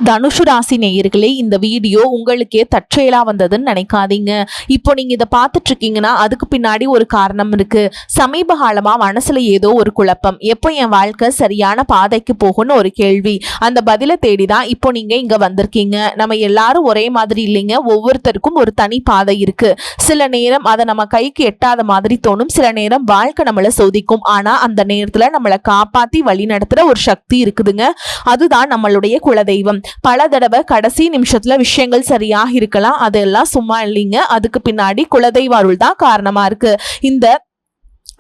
தனுஷு ராசி நேயர்களே, இந்த வீடியோ உங்களுக்கே தற்செயலா வந்ததுன்னு நினைக்காதீங்க. இப்போ நீங்க இதை பார்த்துட்டு இருக்கீங்கன்னா அதுக்கு பின்னாடி ஒரு காரணம் இருக்கு. சமீப காலமா மனசுல ஏதோ ஒரு குழப்பம், எப்போ என் வாழ்க்கை சரியான பாதைக்கு போகும்னு ஒரு கேள்வி. அந்த பதிலை தேடிதான் இப்போ நீங்க இங்க வந்திருக்கீங்க. நம்ம எல்லாரும் ஒரே மாதிரி இல்லைங்க, ஒவ்வொருத்தருக்கும் ஒரு தனி பாதை இருக்கு. சில நேரம் அதை நம்ம கைக்கு எட்டாத மாதிரி தோணும், சில நேரம் வாழ்க்கை நம்மளை சோதிக்கும். ஆனா அந்த நேரத்துல நம்மளை காப்பாத்தி வழி நடத்துற ஒரு சக்தி இருக்குதுங்க. அதுதான் நம்மளுடைய குலதெய்வம். பல தடவை கடைசி நிமிஷத்துல விஷயங்கள் சரியாக இருக்கலாம், அதெல்லாம் சும்மா இல்லைங்க. அதுக்கு பின்னாடி குலதெய்வ அருள் தான் காரணமா இருக்கு. இந்த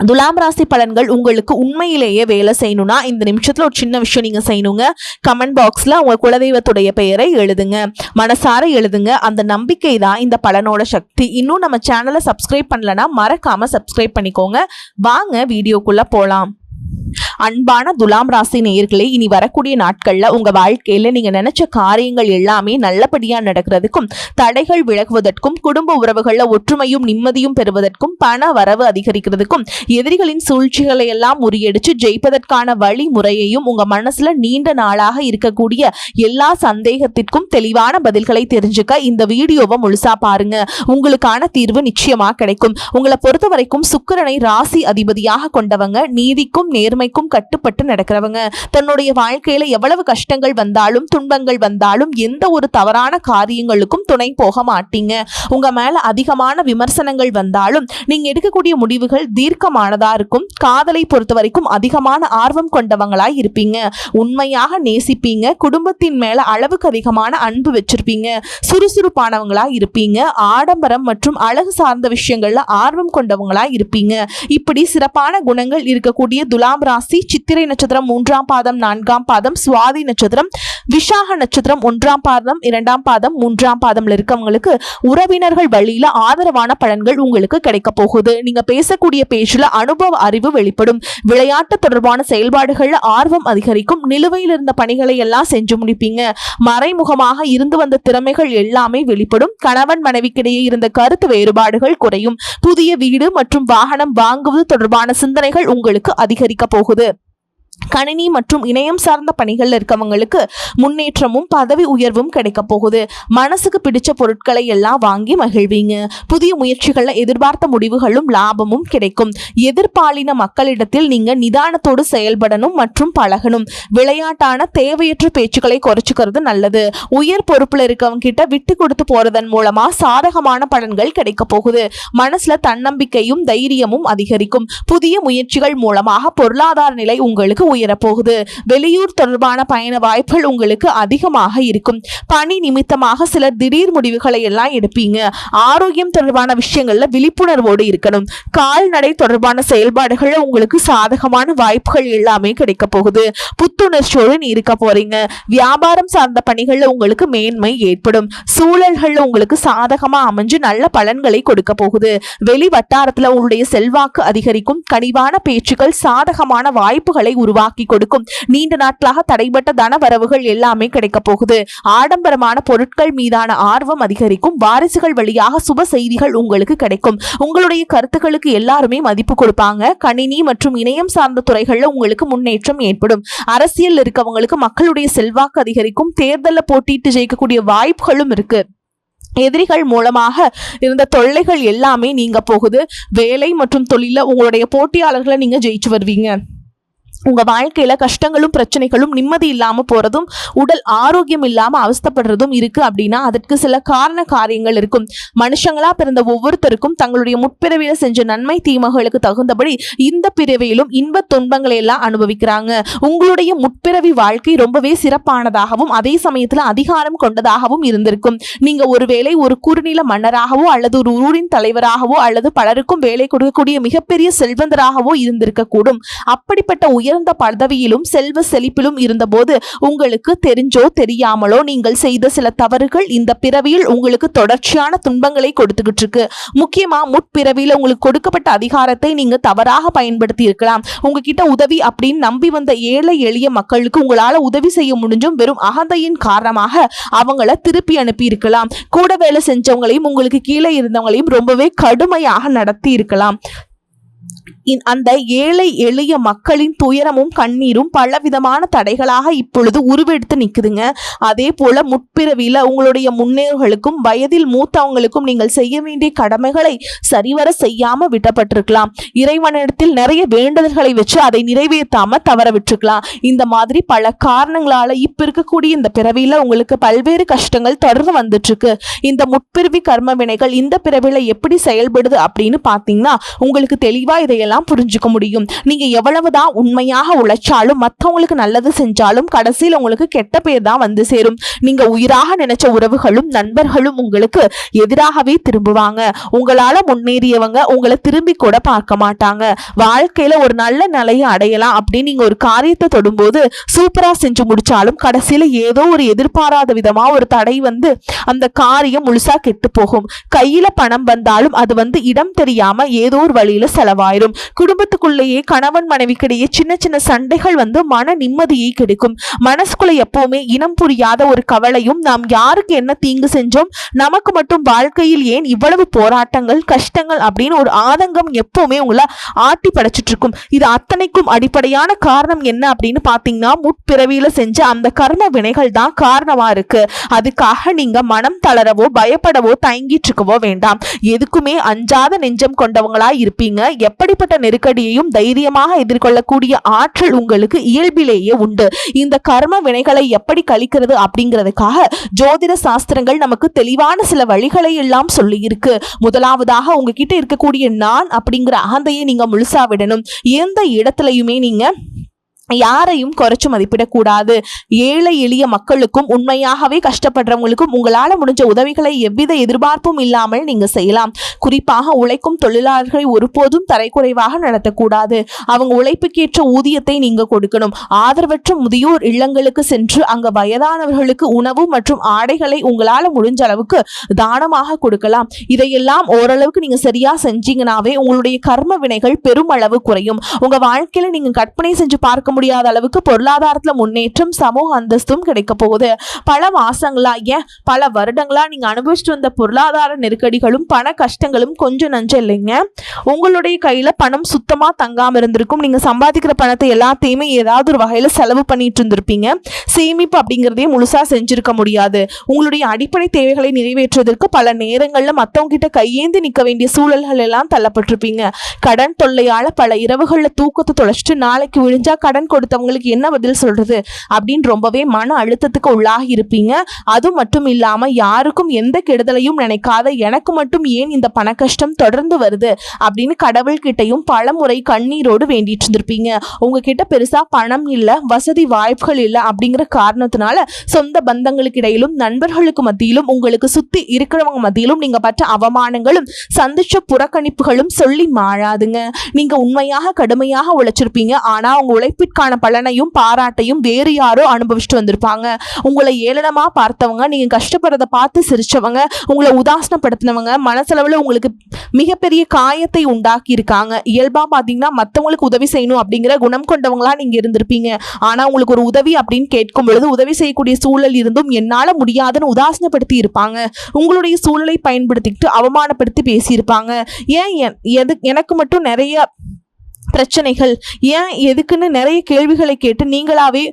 துலாம் ராசி பலன்கள் உங்களுக்கு உண்மையிலேயே வேலை செய்யணும்னா இந்த நிமிஷத்துல ஒரு சின்ன விஷயம் நீங்க செய்யணுங்க. கமெண்ட் பாக்ஸ்ல உங்க குலதெய்வத்துடைய பெயரை எழுதுங்க, மனசார எழுதுங்க. அந்த நம்பிக்கை தான் இந்த பலனோட சக்தி. இன்னும் நம்ம சேனலை சப்ஸ்கிரைப் பண்ணலன்னா மறக்காம சப்ஸ்கிரைப் பண்ணிக்கோங்க. வாங்க வீடியோக்குள்ள போலாம். அன்பான துலாம் ராசி நேயர்களே, இனி வரக்கூடிய நாட்கள்ல உங்க வாழ்க்கையில நீங்க நினைச்ச காரியங்கள் எல்லாமே நல்லபடியா நடக்கிறதுக்கும், தடைகள் விலகுவதற்கும், குடும்ப உறவுகள்ல ஒற்றுமையும் நிம்மதியும் பெறுவதற்கும், பண வரவு அதிகரிக்கிறதுக்கும், எதிரிகளின் சூழ்ச்சிகளை எல்லாம் முறியடிச்சு ஜெயிப்பதற்கான வழிமுறையையும் உங்க மனசுல நீண்ட நாளாக இருக்கக்கூடிய எல்லா சந்தேகத்திற்கும் தெளிவான பதில்களை தெரிஞ்சுக்க இந்த வீடியோவை முழுசா பாருங்க. உங்களுக்கான தீர்வு நிச்சயமா கிடைக்கும். உங்களை பொறுத்த வரைக்கும் சுக்கிரனை ராசி அதிபதியாக கொண்டவங்க, நீதிக்கும் நேர்மைக்கும் கட்டுப்பட்டு நடக்கிறவங்க. தன்னுடைய வாழ்க்கையில எவ்வளவு கஷ்டங்கள் வந்தாலும் துன்பங்கள் வந்தாலும் எந்த ஒரு தவறான காரியங்களுக்கும் துணை போக மாட்டீங்க. உங்க மேல அதிகமான விமர்சனங்கள் வந்தாலும் நீங்க எடுக்கக்கூடிய முடிவுகள் தீர்க்கமானதா இருக்கும். காதலை பொறுத்த வரைக்கும் அதிகமான ஆர்வம் கொண்டவங்களாய் இருப்பீங்க. உண்மையாக நேசிப்பீங்க. குடும்பத்தின் மேல அளவுக்கு அதிகமான அன்பு வச்சிருப்பீங்க. சுறுசுறுப்பானவங்களா இருப்பீங்க. ஆடம்பரம் மற்றும் அழகு சார்ந்த விஷயங்கள்ல ஆர்வம் கொண்டவங்களா இருப்பீங்க. இப்படி சிறப்பான குணங்கள் இருக்கக்கூடிய துலாம் ராசி சித்திரை நட்சத்திரம் 3ஆம் பாதம் 4ஆம் பாதம், சுவாதி நட்சத்திரம், விஷாக நட்சத்திரம் 1ஆம் பாதம் 2ஆம் பாதம் 3ஆம் பாதம்ல இருக்கவங்களுக்கு உறவினர்கள் வழியில ஆதரவான பலன்கள் உங்களுக்கு கிடைக்க போகுது. நீங்க பேசக்கூடிய பேச்சுல அனுபவ அறிவு வெளிப்படும். விளையாட்டு தொடர்பான செயல்பாடுகள்ல ஆர்வம் அதிகரிக்கும். நிலுவையில் இருந்த பணிகளை எல்லாம் செஞ்சு முடிப்பீங்க. மறைமுகமாக இருந்து வந்த திறமைகள் எல்லாமே வெளிப்படும். கணவன் மனைவிக்கிடையே இருந்த கருத்து வேறுபாடுகள் குறையும். புதிய வீடு மற்றும் வாகனம் வாங்குவது தொடர்பான சிந்தனைகள் உங்களுக்கு அதிகரிக்க போகுது. கணினி மற்றும் இணையம் சார்ந்த பணிகள்ல இருக்கவங்களுக்கு முன்னேற்றமும் பதவி உயர்வும் கிடைக்க போகுது. மனசுக்கு பிடிச்ச பொருட்களை எல்லாம் வாங்கி மகிழ்வீங்க. புதிய முயற்சிகள்ல எதிர்பார்த்த முடிவுகளும் லாபமும் கிடைக்கும். எதிர்பாலின மக்களிடத்தில் நீங்க நிதானத்தோடு செயல்படணும் மற்றும் பழகணும். விளையாட்டான தேவையற்ற பேச்சுக்களை குறைச்சிக்கிறது நல்லது. உயர் பொறுப்புல இருக்கவங்க கிட்ட விட்டு கொடுத்து போறதன் மூலமா சாதகமான பலன்கள் கிடைக்க போகுது. மனசுல தன்னம்பிக்கையும் தைரியமும் அதிகரிக்கும். புதிய முயற்சிகள் மூலமாக பொருளாதார நிலை உங்களுக்கு உயரப்போகுது. வெளியூர் தொடர்பான பயண வாய்ப்புகள் உங்களுக்கு அதிகமாக இருக்கும். பணி நிமித்தமாக சிலர் திடீர் முடிவுகளை எல்லாம் எடுப்பீங்க. ஆரோக்கியம் தொடர்பான விஷயங்கள்ல விழிப்புணர்வோடு இருக்கணும். கால்நடை தொடர்பான செயல்பாடுகள்ல உங்களுக்கு சாதகமான வாய்ப்புகள் எல்லாமே கிடைக்க போகுது. புத்துணர்ச்சியோடு இருக்க போறீங்க. வியாபாரம் சார்ந்த பணிகள்ல உங்களுக்கு மேன்மை ஏற்படும். சூழல்கள்ல உங்களுக்கு சாதகமா அமைஞ்சு நல்ல பலன்களை கொடுக்க போகுது. வெளி வட்டாரத்துல உங்களுடைய செல்வாக்கு அதிகரிக்கும். கனிவான பேச்சுக்கள் சாதகமான வாய்ப்புகளை உருவாக்கி கொடுக்கும். நீண்ட நாட்களாக தடைபட்ட தன வரவுகள் எல்லாமே கிடைக்க போகுது. ஆடம்பரமான பொருட்கள் மீதான ஆர்வம் அதிகரிக்கும். வாரிசுகள் வழியாக சுப செய்திகள் உங்களுக்கு கிடைக்கும். உங்களுடைய கருத்துக்களுக்கு எல்லாருமே மதிப்பு கொடுப்பாங்க. கணினி மற்றும் இணையம் சார்ந்த துறைகள்ல உங்களுக்கு முன்னேற்றம் ஏற்படும். அரசியல் இருக்கவங்களுக்கு மக்களுடைய செல்வாக்கு அதிகரிக்கும். தேர்தலில் போட்டியிட்டு ஜெயிக்கக்கூடிய வாய்ப்புகளும் இருக்கு. எதிரிகள் மூலமாக இருந்த தொல்லைகள் எல்லாமே நீங்க போகுது. வேலை மற்றும் தொழில உங்களுடைய போட்டியாளர்களை நீங்க ஜெயிச்சு வருவீங்க. உங்க வாழ்க்கையில கஷ்டங்களும் பிரச்சனைகளும் நிம்மதி இல்லாம போறதும் உடல் ஆரோக்கியம் இல்லாம அவஸ்தப்படுறதும் இருக்கு அப்படின்னா அதற்கு சில காரண காரியங்கள் இருக்கும். மனுஷங்களா பிறந்த ஒவ்வொருத்தருக்கும் தங்களுடைய முற்பிறவியில செஞ்ச நன்மை தீமைகளுக்கு தகுந்தபடி இந்த பிறவியிலும் இன்ப துன்பங்களை எல்லாம் அனுபவிக்கிறாங்க. உங்களுடைய முற்பிறவி வாழ்க்கை ரொம்பவே சிறப்பானதாகவும் அதே சமயத்துல அதிகாரம் கொண்டதாகவும் இருந்திருக்கும். நீங்க ஒருவேளை ஒரு குறுநில மன்னராகவோ அல்லது ஒரு ஊரின் தலைவராகவோ அல்லது பலருக்கும் வேலை கொடுக்கக்கூடிய மிகப்பெரிய செல்வந்தராகவோ இருந்திருக்க கூடும். அப்படிப்பட்ட உயர்ந்த பதவியிலும் செல்வ செழிப்பிலும் இருந்தபோது உங்களுக்கு தெரிஞ்சோ தெரியாமலோ நீங்கள் செய்த சில தவறுகள் இந்த பிறவியில் உங்களுக்கு தொடர்ச்சியான துன்பங்களை கொடுத்துக்கிட்டு இருக்கு. முக்கியமா முற்பிறவியில உங்களுக்கு கொடுக்கப்பட்ட அதிகாரத்தை நீங்க தவறாக பயன்படுத்தி இருக்கலாம். உங்ககிட்ட உதவி அப்படின்னு நம்பி வந்த ஏழை எளிய மக்களுக்கு உங்களால உதவி செய்ய முடிஞ்சும் வெறும் அகந்தையின் காரணமாக அவங்கள திருப்பி அனுப்பி இருக்கலாம். கூட வேலை செஞ்சவங்களையும் உங்களுக்கு கீழே இருந்தவங்களையும் ரொம்பவே கடுமையாக நடத்தி இருக்கலாம். அந்த ஏழை எளிய மக்களின் துயரமும் கண்ணீரும் பலவிதமான தடைகளாக இப்பொழுது உருவெடுத்து நிக்குதுங்க. அதே போல முற்பிறவியில உங்களுடைய முன்னேறுகளுக்கும் வயதில் மூத்தவங்களுக்கும் நீங்கள் செய்ய வேண்டிய கடமைகளை சரிவர செய்யாம விட்டப்பட்டிருக்கலாம். இறைவனிடத்தில் நிறைய வேண்டுதல்களை வச்சு அதை நிறைவேற்றாம தவற விட்டுருக்கலாம். இந்த மாதிரி பல காரணங்களால இப்ப இருக்கக்கூடிய இந்த பிறவியில உங்களுக்கு பல்வேறு கஷ்டங்கள் தொடர்ந்து வந்துட்டு இருக்கு. இந்த முற்பிறவி கர்ம வினைகள் இந்த பிறவியில எப்படி செயல்படுது அப்படின்னு பாத்தீங்கன்னா உங்களுக்கு தெளிவா இதையெல்லாம் புரிஞ்சுக்க முடியும். நீங்க எவ்வளவுதான் உண்மையாக உழைச்சாலும் மற்றவங்களுக்கு நல்லது செஞ்சாலும் கடைசியில் உங்களுக்கு கெட்ட பேர் தான் வந்து சேரும். நீங்க உயிராக நினைச்ச உறவுகளும் நண்பர்களும் உங்களுக்கு எதிராகவே திரும்புவாங்க. உங்களால முன்னேறியவங்க உங்களை திரும்பி கூட பார்க்க மாட்டாங்க. வாழ்க்கையில ஒரு நல்ல நிலையை அடையலாம் அப்படின்னு நீங்க ஒரு காரியத்தை தொடும்போது சூப்பரா செஞ்சு முடிச்சாலும் கடைசியில ஏதோ ஒரு எதிர்பாராத விதமா ஒரு தடை வந்து அந்த காரியம் முழுசா கெட்டு போகும். கையில பணம் வந்தாலும் அது வந்து இடம் தெரியாம ஏதோ ஒரு வழியில செலவாயிரும். குடும்பத்துக்குள்ளேயே கணவன் மனைவிக்கிடையே சின்ன சின்ன சண்டைகள் வந்து மன நிம்மதியை கிடைக்கும். மனசுக்குள்ள எப்பவுமே இனம் புரியாத ஒரு கவலையும், நாம் யாருக்கு என்ன தீங்கு செஞ்சோம், நமக்கு மட்டும் வாழ்க்கையில் ஏன் இவ்வளவு போராட்டங்கள் கஷ்டங்கள் அப்படின்னு ஒரு ஆதங்கம் எப்பவுமே உங்களை ஆட்டி படைச்சிட்டு இருக்கும். இது அத்தனைக்கும் அடிப்படையான காரணம் என்ன அப்படின்னு பாத்தீங்கன்னா முற்பிறவியில செஞ்ச அந்த கர்ம வினைகள் தான் காரணமா இருக்கு. அதுக்காக நீங்க மனம் தளரவோ பயப்படவோ தயங்கிட்டு இருக்கவோ வேண்டாம். எதுக்குமே அஞ்சாத நெஞ்சம் கொண்டவங்களா இருப்பீங்க. எப்படிப்பட்ட நெருக்கடியையும் தைரியமாக எதிர்கொள்ளக்கூடிய ஆற்றல் உங்களுக்கு இயல்பிலேயே உண்டு. இந்த கர்ம வினைகளை எப்படி கழிக்கிறது அப்படிங்கிறதுக்காக ஜோதிட சாஸ்திரங்கள் நமக்கு தெளிவான சில வழிகளை எல்லாம் சொல்லி இருக்கு. முதலாவதாக உங்ககிட்ட இருக்கக்கூடிய நான் அப்படிங்கிற அகந்தையை நீங்க முழுசா விடணும். எந்த இடத்துலயுமே நீங்க யாரையும் குறைச்சு மதிப்பிடக்கூடாது. ஏழை எளிய மக்களுக்கும் உண்மையாகவே கஷ்டப்படுறவங்களுக்கும் உங்களால முடிஞ்ச உதவிகளை எவ்வித எதிர்பார்ப்பும் இல்லாமல் நீங்க செய்யலாம். குறிப்பாக உழைக்கும் தொழிலாளர்களை ஒருபோதும் தரைக்குறைவாக நடத்தக்கூடாது. அவங்க உழைப்புக்கேற்ற ஊதியத்தை நீங்க கொடுக்கணும். ஆதரவற்ற முதியோர் இல்லங்களுக்கு சென்று அங்க வயதானவர்களுக்கு உணவு மற்றும் ஆடைகளை உங்களால முடிஞ்ச அளவுக்கு தானமாக கொடுக்கலாம். இதையெல்லாம் ஓரளவுக்கு நீங்க சரியா செஞ்சீங்கன்னாவே உங்களுடைய கர்ம வினைகள் பெருமளவு குறையும். உங்க வாழ்க்கையில நீங்க கற்பனை செஞ்சு பார்க்க முடியாத அளவுக்கு பொருளாதாரத்துல முன்னேற்றம் சமூக அந்தஸ்தும் கிடைக்க போகுது. பல மாசங்களா ஏன் பல வருடங்களா நீங்க அனுபவிச்சுட்டு வந்த பொருளாதார நெருக்கடிகளும் பண கஷ்டங்களும் கொஞ்சம் நஞ்சம் இல்லைங்க. உங்களுடைய கையில பணம் சுத்தமா தங்காம இருந்திருக்கும். நீங்க சம்பாதிக்கிற பணத்தை எல்லாத்தையுமே ஏதாவது ஒரு வகையில செலவு பண்ணிட்டு இருந்திருப்பீங்க. சேமிப்பு அப்படிங்கிறதே முழுசா செஞ்சிருக்க முடியாது. உங்களுடைய அடிப்படை தேவைகளை நிறைவேற்றுவதற்கு பல நேரங்கள்ல மத்தவங்க கிட்ட கையேந்தி நிக்க வேண்டிய சூழல்கள் எல்லாம் தள்ளப்பட்டிருப்பீங்க. கடன் தொல்லையால பல இரவுகள்ல தூக்கத்தை தொலைச்சிட்டு நாளைக்கு விழிஞ்சா கடன் கொடுத்தவங்களுக்கு என்ன பதில் சொல்றது அப்படின்னு ரொம்பவே மன அழுத்தத்துக்கு உள்ளாகி இருப்பீங்க. அது மட்டும் இல்லாம யாருக்கும் எந்த கெடுதலையும் நினைக்காத எனக்கு மட்டும் ஏன் இந்த பண கஷ்டம் தொடர்ந்து வருது அப்படின்னு கடவுள்கிட்டையும் பல முறை கண்ணீரோடு வேண்டிட்டு இருந்திருப்பீங்க. உங்ககிட்ட பெருசா பணம் இல்ல, வசதி வாய்ப்புகள் இல்ல அப்படிங்கிற காரணத்தினால சொந்த பந்தங்களுக்கு இடையிலும் நண்பர்களுக்கு மத்தியிலும் உங்களுக்கு சுத்தி இருக்கிறவங்க மத்தியிலும் நீங்க பற்ற அவமானங்களும் சந்திச்ச புறக்கணிப்புகளும் சொல்லி மாறாதுங்க. நீங்க உண்மையாக கடுமையாக உழைச்சிருப்பீங்க. ஆனா உங்க உழைப்பிற்கான பலனையும் பாராட்டையும் வேறு யாரோ அனுபவிச்சுட்டு வந்திருப்பாங்க. உங்களை ஏளனமா பார்த்தவங்க, நீங்க கஷ்டப்படுறத பார்த்து சிரிச்சவங்க, உங்களை உதாசனப்படுத்தினவங்க மனசளவுல உங்களுக்கு மிகப்பெரிய காயத்தை உண்டாக்கி இருக்காங்க. இயல்பா பாத்தீங்கன்னா மத்தவங்களுக்கு உதவி செய்யணும் அப்படிங்கிற குணம் கொண்டவங்களா நீங்க இருந்திருப்பீங்க. ஆனா உங்களுக்கு ஒரு உதவி அப்படின்னு கேட்கும் பொழுது உதவி செய்யக்கூடிய சூழல் இருந்தும் என்னால முடியாதுன்னு உதாசனப்படுத்தி இருப்பாங்க. உங்களுடைய சூழலை பயன்படுத்திக்கிட்டு அவமானப்படுத்தி பேசியிருப்பாங்க. ஏன் எனக்கு மட்டும் நிறைய பிரச்சனைகள், ஏன் எதுக்குன்னு நிறைய கேள்விகளை கேட்டு நீங்களாவே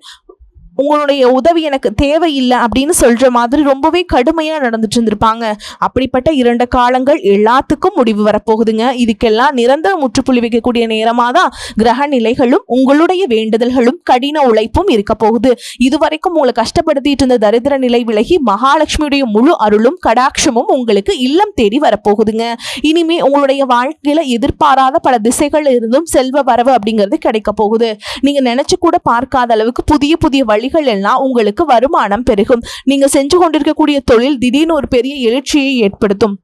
உங்களுடைய உதவி எனக்கு தேவையில்லை அப்படின்னு சொல்ற மாதிரி ரொம்பவே கடுமையா நடந்துட்டு இருந்திருப்பாங்க. அப்படிப்பட்ட 2 காலங்கள் எல்லாத்துக்கும் முடிவு வரப்போகுதுங்க. இதுக்கெல்லாம் நிரந்தர முற்றுப்புள்ளி வைக்கக்கூடிய நேரமா தான் கிரக நிலைகளும் உங்களுடைய வேண்டுதல்களும் கடின உழைப்பும் இருக்க போகுது. இதுவரைக்கும் உங்களை கஷ்டப்படுத்திட்டு இருந்த தரித்திர நிலை விலகி மகாலட்சுமியுடைய முழு அருளும் கடாட்சமும் உங்களுக்கு இல்லம் தேடி வரப்போகுதுங்க. இனிமே உங்களுடைய வாழ்க்கையில எதிர்பாராத பல திசைகள் இருந்தும் செல்வ வரவு அப்படிங்கிறது கிடைக்க போகுது. நீங்க நினைச்சு கூட பார்க்காத அளவுக்கு புதிய புதிய வழிகள் எல்லாம் உங்களுக்கு வருமானம் பெருகும். நீங்க செஞ்சு கொண்டிருக்கக்கூடிய தொழில் திடீர்னு ஒரு பெரிய எழுச்சியை ஏற்படுத்தும்.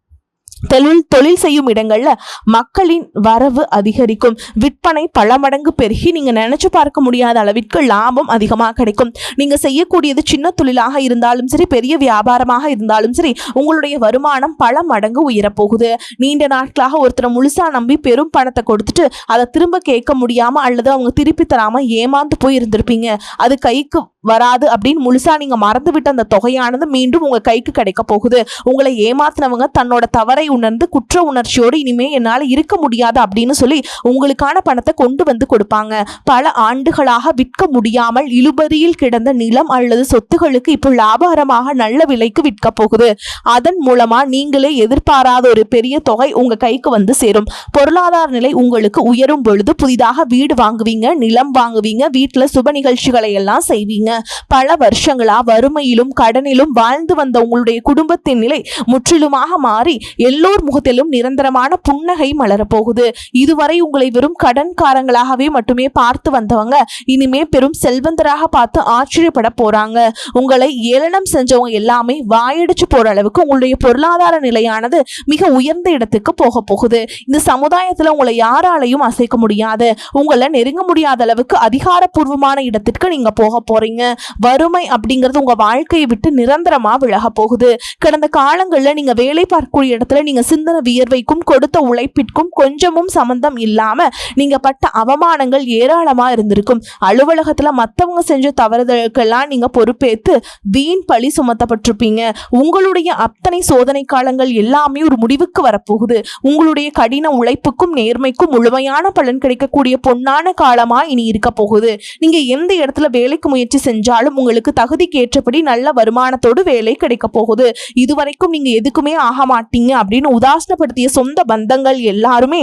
தொழில் செய்யும் இடங்கள்ல மக்களின் வரவு அதிகரிக்கும். விற்பனை பல மடங்கு பெருகி நீங்க நினைச்சு பார்க்க முடியாத அளவிற்கு லாபம் அதிகமாக கிடைக்கும். நீங்க செய்யக்கூடியது சின்ன தொழிலாக இருந்தாலும் சரி, பெரிய வியாபாரமாக இருந்தாலும் சரி, உங்களுடைய வருமானம் பல மடங்கு உயரப்போகுது. நீண்ட நாட்களாக ஒருத்தரை முழுசா நம்பி பெரும் பணத்தை கொடுத்துட்டு அதை திரும்ப கேட்க முடியாம அல்லது அவங்க திருப்பி தராம ஏமாந்து போய் இருந்திருப்பீங்க. அது கைக்கு வராது அப்படின்னு முழுசா நீங்க மறந்துவிட்ட அந்த தொகையானது மீண்டும் உங்க கைக்கு கிடைக்க போகுது. உங்களை ஏமாத்தினவங்க தன்னோட தவறை உணர்ந்து குற்ற உணர்ச்சியோடு இனிமே என்னால இருக்க முடியாது அப்படின்னு சொல்லி உங்களுக்கான பணத்தை கொண்டு வந்து கொடுப்பாங்க. பல ஆண்டுகளாக விற்க முடியாமல் இழுபறியில் கிடந்த நிலம் அல்லது சொத்துகளுக்கு இப்போ லாபகரமாக நல்ல விலைக்கு விற்க போகுது. அதன் மூலமா நீங்களே எதிர்பாராத ஒரு பெரிய தொகை உங்க கைக்கு வந்து சேரும். பொருளாதார நிலை உங்களுக்கு உயரும் பொழுது புதிதாக வீடு வாங்குவீங்க, நிலம் வாங்குவீங்க, வீட்டுல சுப நிகழ்ச்சிகளை எல்லாம் செய்வீங்க. பல வருஷங்களா வறுமையிலும் கடனிலும் வாழ்ந்து வந்த உங்களுடைய குடும்பத்தின் நிலை முற்றிலுமாக மாறி எல்லோர் முகத்திலும் நிரந்தரமான புன்னகை மலரப்போகுது. இதுவரை உங்களை வெறும் கடன்காரங்களாகவே மட்டுமே பார்த்து வந்தவங்க இனிமே பெரும் செல்வந்தராக பார்த்து ஆச்சரியப்பட போறாங்க. உங்களை ஏளனம் செஞ்சவங்க எல்லாமே வாயடிச்சு போற அளவுக்கு உங்களுடைய பொருளாதார நிலையானது மிக உயர்ந்த இடத்துக்கு போக போகுது. இந்த சமுதாயத்துல உங்களை யாராலையும் அசைக்க முடியாது. உங்களை நெருங்க முடியாத அளவுக்கு அதிகாரப்பூர்வமான இடத்திற்கு நீங்க போக போறீங்க. வறுமை அப்படிங்கிறது உங்க வாழ்க்கையை விட்டு நிரந்தரமா விலக போகுது. கடந்த காலங்கள்ல நீங்க வேலை பார்க்கக்கூடிய இடத்துல நீங்க சிந்தன வியர்வைக்கும் கொடுத்த உழைப்பிற்கும் கொஞ்சமும் சம்பந்தம் இல்லாம நீங்க பட்ட அவமானங்கள் ஏராளமா இருந்திருக்கும். அலுவலகத்துல மத்தவங்க செஞ்ச தவறுதலுக்கெல்லாம் நீங்க பொறுப்பேற்று வீண் பழி சுமத்தப்பட்டிருப்பீங்க. உங்களுடைய அத்தனை சோதனை காலங்கள் எல்லாமே ஒரு முடிவுக்கு வரப்போகுது. உங்களுடைய கடின உழைப்புக்கும் நேர்மைக்கும் முழுமையான பலன் கிடைக்கக்கூடிய பொன்னான காலமா இனி இருக்க போகுது. நீங்க எந்த இடத்துல வேலைக்கு முயற்சி செஞ்சாலும் உங்களுக்கு தகுதிக்கு ஏற்றபடி நல்ல வருமானத்தோடு வேலை கிடைக்க போகுது. இதுவரைக்கும் நீங்க எதுக்குமே ஆக மாட்டீங்க அப்படின்னு உதாசனப்படுத்திய சொந்த பந்தங்கள் எல்லாருமே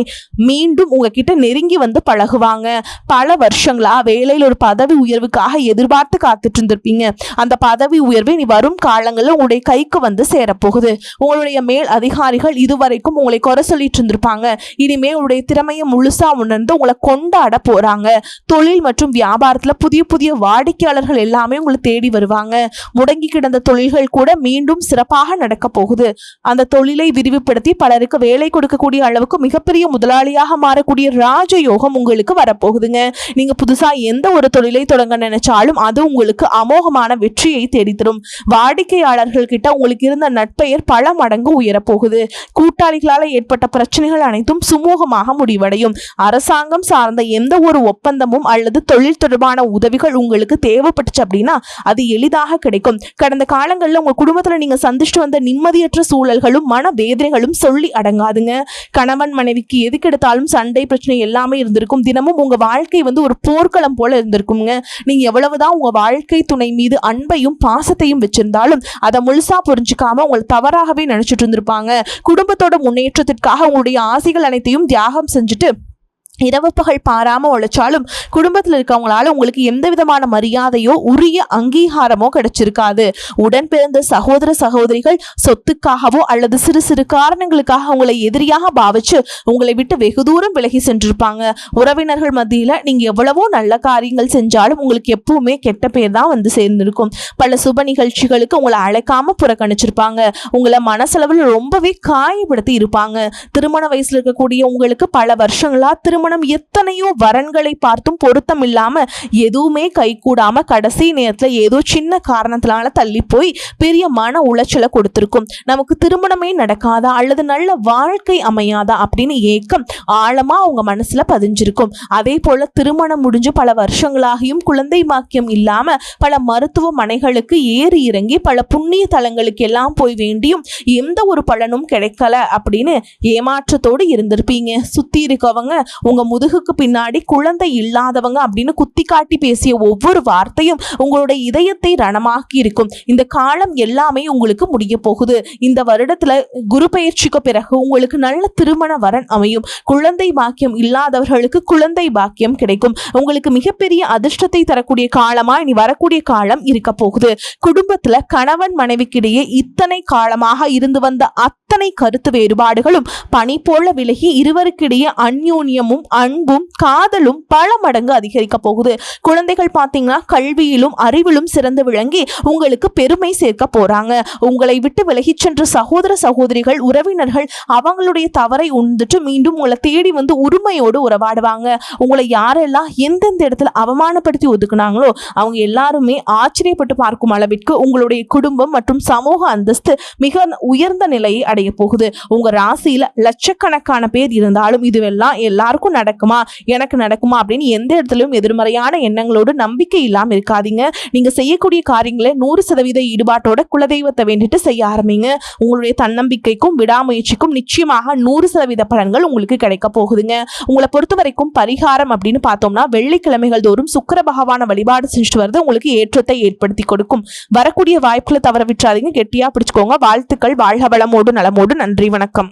மீண்டும் உங்ககிட்ட நெருங்கி வந்து பழகுவாங்க. பல வருஷங்களா வேலையில் ஒரு பதவி உயர்வுக்காக எதிர்பார்த்து காத்துட்டு இருந்திருப்பீங்க. அந்த பதவி உயர்வு இனி வரும் காலங்களில் உங்களுடைய கைக்கு வந்து சேரப்போகுது. உங்களுடைய மேல் அதிகாரிகள் இதுவரைக்கும் உங்களை குறை சொல்லிட்டு இருந்திருப்பாங்க. இனிமே உங்களுடைய திறமையை முழுசா உணர்ந்து உங்களை கொண்டாட போறாங்க. தொழில் மற்றும் வியாபாரத்துல புதிய புதிய வாடிக்கையாளர்கள் எல்லாமே உங்களை தேடி வருவாங்க. முடங்கி கிடந்த தொழில்கள் கூட மீண்டும் சிறப்பாக நடக்க போகுது. அந்த தொழிலை விரிவுபடுத்தி பலருக்கு வேலை கொடுக்கக்கூடிய அளவுக்கு மிகப்பெரிய முதலாளியாக மாறக்கூடிய ராஜயோகம் உங்களுக்கு வரப்போகுதுங்க. நீங்க புதுசா எந்த ஒரு தொழிலை தொடங்க நினைச்சாலும் அது உங்களுக்கு அமோகமான வெற்றியை தேடித்தரும். வாடிக்கையாளர்கள் கிட்ட உங்களுக்கு இருந்த நட்பெயர் பல மடங்கு உயரப்போகுது. கூட்டாளிகளால் ஏற்பட்ட பிரச்சனைகள் அனைத்தும் சுமூகமாக முடிவடையும். அரசாங்கம் சார்ந்த எந்த ஒரு ஒப்பந்தமும் அல்லது தொழில் தொடர்பான உதவிகள் உங்களுக்கு தேவைப்பட்டுச்சு அப்படின்னா அது எளிதாக கிடைக்கும். கடந்த காலங்களில் உங்க குடும்பத்துல நீங்க சந்திச்சுட்டு வந்த நிம்மதியற்ற சூழல்களும் மன வேதனைகளும் சொல்லி அடங்காதுங்க. கணவன் மனைவிக்கு எதுக்கு எடுத்தாலும் சண்டை பிரச்சனை எல்லாமே இருந்திருக்கும். தினமும் உங்க வாழ்க்கை வந்து ஒரு போர்க்களம் போல இருந்திருக்குங்க. நீங்க எவ்வளவுதான் உங்க வாழ்க்கை துணை மீது அன்பையும் பாசத்தையும் வச்சிருந்தாலும் அதை முழுசா புரிஞ்சுக்காம உங்களை தவறாகவே நினைச்சிட்டு இருந்திருப்பாங்க. குடும்பத்தோட முன்னேற்றத்திற்காக உங்களுடைய ஆசைகள் அனைத்தையும் தியாகம் செஞ்சுட்டு இரவு பகல் பாராம உழைச்சாலும் குடும்பத்தில் இருக்கவங்களால உங்களுக்கு எந்த விதமான மரியாதையோ உரிய அங்கீகாரமோ கிடைச்சிருக்காது. உடன் பிறந்த சகோதர சகோதரிகள் சொத்துக்காகவோ அல்லது சிறு சிறு காரணங்களுக்காக உங்களை எதிரியாக பாவிச்சு உங்களை விட்டு வெகு தூரம் விலகி சென்றிருப்பாங்க. உறவினர்கள் மத்தியில நீங்க எவ்வளவோ நல்ல காரியங்கள் செஞ்சாலும் உங்களுக்கு எப்பவுமே கெட்ட பேர் தான் வந்து சேர்ந்திருக்கும். பல சுப நிகழ்ச்சிகளுக்கு உங்களை அழைக்காம புறக்கணிச்சிருப்பாங்க. உங்களை மனசளவில் ரொம்பவே காயப்படுத்தி இருப்பாங்க. திருமண வயசுல இருக்கக்கூடிய உங்களுக்கு பல வருஷங்களா திருமணம் எத்தனையோ வரன்களை பார்த்தும் பொருத்தம் இல்லாம எதுவுமே கைகூடாம கடைசி நேரத்துல ஏதோ சின்ன காரணத்தினால தள்ளி போய் பெரிய மன உளைச்சலை கொடுத்திருக்கும். நமக்கு திருமணமே நடக்காதா அல்லது நல்ல வாழ்க்கை அமையாதா அப்படின்னு ஏக்கம் ஆழமா உங்க மனசுல பதிஞ்சிருக்கும். அதே போல திருமணம் முடிஞ்சு பல வருஷங்களாகியும் குழந்தை பாக்கியம் இல்லாம பல மருத்துவமனைகளுக்கு ஏறி இறங்கி பல புண்ணிய தலங்களுக்கு எல்லாம் போய் வேண்டியும் எந்த ஒரு பலனும் கிடைக்கல அப்படின்னு ஏமாற்றத்தோடு இருந்திருப்பீங்க. சுத்தி இருக்கவங்க உங்க முதுகுக்கு பின்னாடி குழந்தை இல்லாதவங்க அப்படின்னு குத்தி காட்டி பேசிய ஒவ்வொரு வார்த்தையும் உங்களுடைய இதயத்தை ரணமாக்கி இருக்கும். இந்த காலம் எல்லாமே உங்களுக்கு முடிய போகுது. இந்த வருடத்துல குரு பயிற்சிக்கு பிறகு உங்களுக்கு நல்ல திருமண வரன் அமையும். குழந்தை பாக்கியம் இல்லாதவர்களுக்கு குழந்தை பாக்கியம் கிடைக்கும். உங்களுக்கு மிகப்பெரிய அதிர்ஷ்டத்தை தரக்கூடிய காலமா இனி வரக்கூடிய காலம் இருக்க போகுது. குடும்பத்துல கணவன் மனைவிக்கிடையே இத்தனை காலமாக இருந்து வந்த அத்தனை கருத்து வேறுபாடுகளும் பனி போல விலகி இருவருக்கிடையே அந்யோன்யமும் அன்பும் காதலும் பல மடங்கு அதிகரிக்க போகுது. குழந்தைகள் பார்த்தீங்கன்னா கல்வியிலும் அறிவிலும் சிறந்து விளங்கி உங்களுக்கு பெருமை சேர்க்க போறாங்க. உங்களை விட்டு விலகி சென்ற சகோதர சகோதரிகள் உறவினர்கள் அவங்களுடைய தவறை உணர்ந்துட்டு மீண்டும் உங்களை தேடி வந்து உரிமையோடு உறவாடுவாங்க. உங்களை யாரெல்லாம் எந்தெந்த இடத்துல அவமானப்படுத்தி ஒதுக்குனாங்களோ அவங்க எல்லாருமே ஆச்சரியப்பட்டு பார்க்கும் அளவிற்கு உங்களுடைய குடும்பம் மற்றும் சமூக அந்தஸ்து மிக உயர்ந்த நிலையை அடைய போகுது. உங்க ராசியில லட்சக்கணக்கான பேர் இருந்தாலும் இதுவெல்லாம் எல்லாருக்கும் நடக்குமா, எனக்கு நடக்குமா அப்படின்னு எந்த இடத்துலயும் எதிர்மறையான எண்ணங்களோடு நம்பிக்கை இல்லாம இருக்காதீங்க. நீங்க செய்யக்கூடிய காரியங்களை 100% ஈடுபாட்டோட குலதெய்வத்தை வேண்டிட்டு செய்ய ஆரம்பிங்க. உங்களுடைய தன்னம்பிக்கைக்கும் விடாமுயற்சிக்கும் நிச்சயமாக 100% பலன்கள் உங்களுக்கு கிடைக்க போகுதுங்க. உங்களை பொறுத்த வரைக்கும் பரிகாரம் அப்படின்னு பார்த்தோம்னா வெள்ளிக்கிழமைகள் தோறும் சுக்கிர பகவான வழிபாடு செஞ்சுட்டு வருது உங்களுக்கு ஏற்றத்தை ஏற்படுத்தி கொடுக்கும். வரக்கூடிய வாய்ப்புகளை தவற விட்டுறாதீங்க. கெட்டியா பிடிச்சுக்கோங்க. வாழ்த்துக்கள். வாழ்க வளமோடு நலமோடு. நன்றி, வணக்கம்.